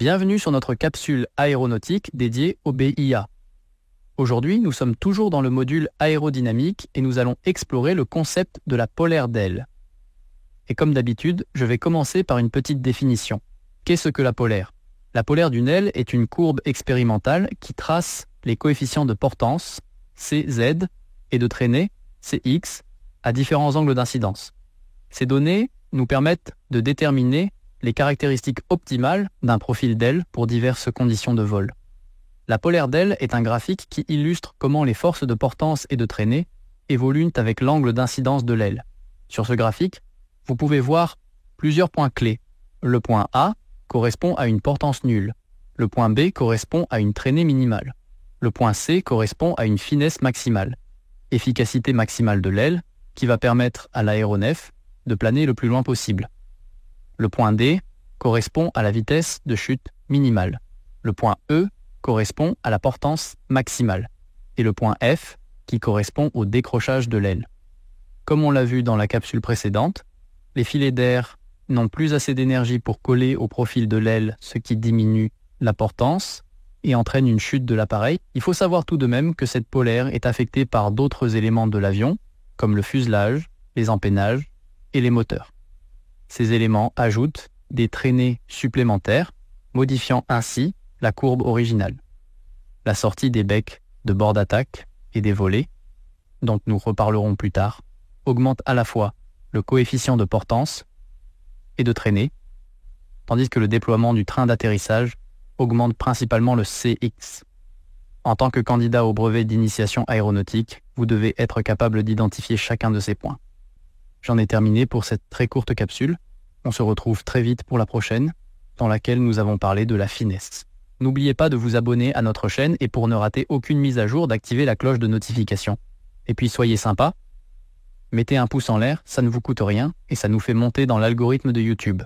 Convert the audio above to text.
Bienvenue sur notre capsule aéronautique dédiée au BIA. Aujourd'hui, nous sommes toujours dans le module aérodynamique et nous allons explorer le concept de la polaire d'aile. Et comme d'habitude, je vais commencer par une petite définition. Qu'est-ce que la polaire? La polaire d'une aile est une courbe expérimentale qui trace les coefficients de portance, CZ, et de traînée, CX, à différents angles d'incidence. Ces données nous permettent de déterminer les caractéristiques optimales d'un profil d'aile pour diverses conditions de vol. La polaire d'aile est un graphique qui illustre comment les forces de portance et de traînée évoluent avec l'angle d'incidence de l'aile. Sur ce graphique, vous pouvez voir plusieurs points clés. Le point A correspond à une portance nulle. Le point B correspond à une traînée minimale. Le point C correspond à une finesse maximale. Efficacité maximale de l'aile qui va permettre à l'aéronef de planer le plus loin possible. Le point D correspond à la vitesse de chute minimale. Le point E correspond à la portance maximale. Et le point F qui correspond au décrochage de l'aile. Comme on l'a vu dans la capsule précédente, les filets d'air n'ont plus assez d'énergie pour coller au profil de l'aile, ce qui diminue la portance et entraîne une chute de l'appareil. Il faut savoir tout de même que cette polaire est affectée par d'autres éléments de l'avion, comme le fuselage, les empennages et les moteurs. Ces éléments ajoutent des traînées supplémentaires, modifiant ainsi la courbe originale. La sortie des becs de bord d'attaque et des volets, dont nous reparlerons plus tard, augmente à la fois le coefficient de portance et de traînée, tandis que le déploiement du train d'atterrissage augmente principalement le CX. En tant que candidat au brevet d'initiation aéronautique, vous devez être capable d'identifier chacun de ces points. J'en ai terminé pour cette très courte capsule. On se retrouve très vite pour la prochaine, dans laquelle nous avons parlé de la finesse. N'oubliez pas de vous abonner à notre chaîne et pour ne rater aucune mise à jour, d'activer la cloche de notification. Et puis soyez sympa, mettez un pouce en l'air, ça ne vous coûte rien et ça nous fait monter dans l'algorithme de YouTube.